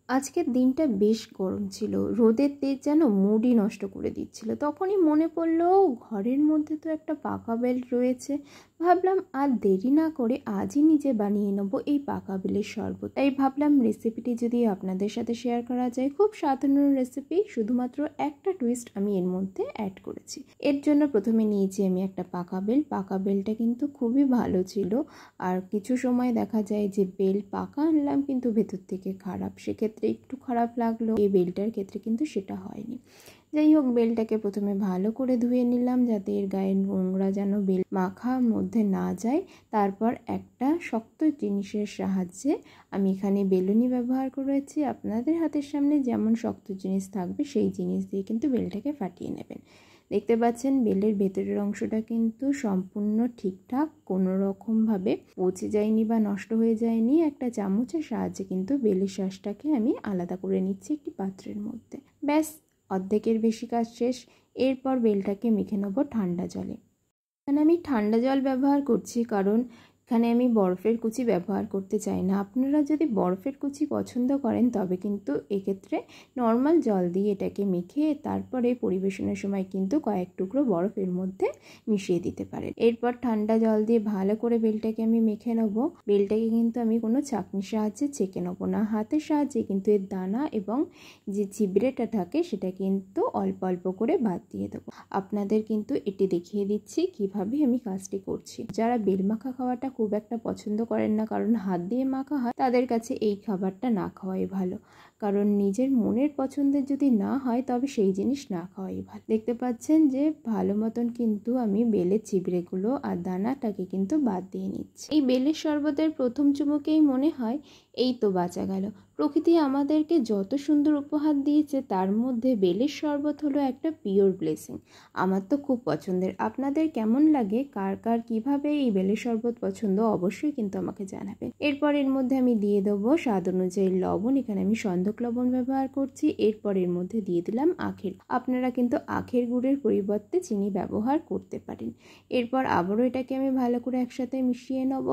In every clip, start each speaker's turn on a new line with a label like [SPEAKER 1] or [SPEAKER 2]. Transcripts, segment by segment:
[SPEAKER 1] আজকের দিনটা বেশ গরম ছিল, রোদের তেজ যেন মুডই নষ্ট করে দিচ্ছিল। তখনই মনে পড়লো ঘরের মধ্যে তো একটা পাকা বেল রয়েছে। ভাবলাম আর দেরি না করে আজই নিজে বানিয়ে নেবো এই পাকা বেলের শরবত। তাই ভাবলাম রেসিপিটি যদি আপনাদের সাথে শেয়ার করা যায়। খুব সাধারণ রেসিপি, শুধুমাত্র একটা টুইস্ট আমি এর মধ্যে অ্যাড করেছি। এর জন্য প্রথমে নিয়েছি আমি একটা পাকা বেল। পাকা বেলটা কিন্তু খুবই ভালো ছিল, আর কিছু সময় দেখা যায় যে বেল পাকা আনলাম কিন্তু ভেতর থেকে খারাপ, সেক্ষেত্রে একটু খারাপ লাগলো। এই বেলটার ক্ষেত্রে কিন্তু সেটা হয়নি। যাই হোক, বেলটাকে প্রথমে ভালো করে ধুয়ে নিলাম যাতে এর গায়ের নোংরা যেন বেল মাখার মধ্যে না যায়। তারপর একটা শক্ত জিনিসের সাহায্যে আমি এখানে বেলুনি ব্যবহার করেছি। আপনাদের হাতের সামনে যেমন শক্ত জিনিস থাকবে সেই জিনিস দিয়ে কিন্তু বেলটাকে ফাটিয়ে নেবেন। দেখতে পাচ্ছেন বেলের ভেতরের অংশটা কিন্তু সম্পূর্ণ ঠিকঠাক, কোনো রকমভাবে পচে যায়নি বা নষ্ট হয়ে যায়নি। একটা চামচের সাহায্যে কিন্তু বেলের শাঁসটাকে আমি আলাদা করে নিচ্ছি একটি পাত্রের মধ্যে। ব্যাস, অর্ধেকের বেশি কাজ শেষ। এরপর বেলটাকে মেখে নেবো ঠান্ডা জলে। এখানে আমি ঠান্ডা জল ব্যবহার করছি কারণ এখানে আমি বরফের কুচি ব্যবহার করতে চাই না। আপনারা যদি বরফের কুচি পছন্দ করেন তবে কিন্তু এক্ষেত্রে নর্মাল জল দিয়ে এটাকে মেখে তারপরে পরিবেশনের সময় কিন্তু কয়েক টুকরো বরফের মধ্যে মিশিয়ে দিতে পারেন। এরপর ঠান্ডা জল দিয়ে ভালো করে বেলটাকে আমি মেখে নেবো। বেলটাকে কিন্তু আমি কোনো চাকনির সাহায্যে ছেঁকে নেবো না, হাতের সাহায্যে কিন্তু এর দানা এবং যে চিবড়েটা থাকে সেটা কিন্তু অল্প অল্প করে বাদ দিয়ে দেবো। আপনাদের কিন্তু এটি দেখিয়ে দিচ্ছি কিভাবে আমি কাজটি করছি। যারা বেল মাখা খাওয়াটা খুব একটা পছন্দ করেন না কারণ হাত দিয়ে মাখা হয়, তাদের কাছে এই খাবারটা না খাওয়াই ভালো। কারণ নিজের মনের পছন্দের যদি না হয় তবে সেই জিনিস না খাওয়াই ভালো। দেখতে পাচ্ছেন যে ভালো মতন কিন্তু আমি বেলের চিবড়েগুলো আর দানাটাকে কিন্তু বাদ দিয়ে নিচ্ছি। এই বেলের শরবতের প্রথম চুমুকেই মনে হয় এই তো বাঁচা গেল। প্রকৃতি আমাদেরকে যত সুন্দর উপহার দিয়েছে তার মধ্যে বেলের শরবত হলো একটা পিওর ব্লেসিং। আমার তো খুব পছন্দের। আপনাদের কেমন লাগে, কার কার কিভাবে এই বেলের শরবত পছন্দ, অবশ্যই কিন্তু আমাকে জানাবেন। এরপর এর মধ্যে আমি দিয়ে দেবো স্বাদ অনুযায়ী লবণ। এখানে আমি সন্ধক লবণ ব্যবহার করছি। এরপর এর মধ্যে দিয়ে দিলাম আখের। আপনারা কিন্তু আখের গুড়ের পরিবর্তে চিনি ব্যবহার করতে পারেন। এরপর আবারও এটাকে আমি ভালো করে একসাথে মিশিয়ে নেব।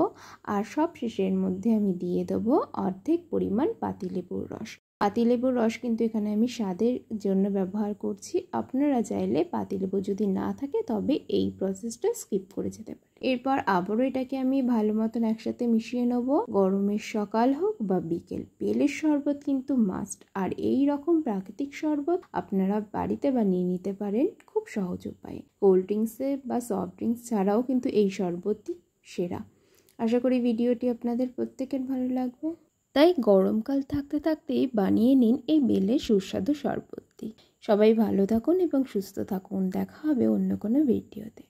[SPEAKER 1] আর সব শেষের মধ্যে আমি দিয়ে দেবো অর্ধেক পরিমাণ পাতিলেবুর রস। পাতিলেবুর রস কিন্তু এখানে আমি স্বাদের জন্য ব্যবহার করছি। আপনারা চাইলে পাতিলেবু যদি না থাকে তবে এই প্রসেসটা স্কিপ করে যেতে পারেন। এরপর আবারও এটাকে আমি ভালো মতন একসাথে মিশিয়ে নেব। গরমের সকাল হোক বা বিকেল, বেলের শরবত কিন্তু মাস্ট। আর এই রকম প্রাকৃতিক শরবত আপনারা বাড়িতে বানিয়ে নিতে পারেন খুব সহজ উপায়ে। কোল্ড ড্রিঙ্কসে বা সফট ড্রিঙ্কস ছাড়াও কিন্তু এই শরবতটি সেরা। আশা করি ভিডিওটি আপনাদের প্রত্যেকের ভালো লাগবে। তাই গরমকাল থাকতে থাকতেই বানিয়ে নিন এই বেলের সুস্বাদু শরবতটি। সবাই ভালো থাকুন এবং সুস্থ থাকুন। দেখা হবে অন্য কোনো ভিডিওতে।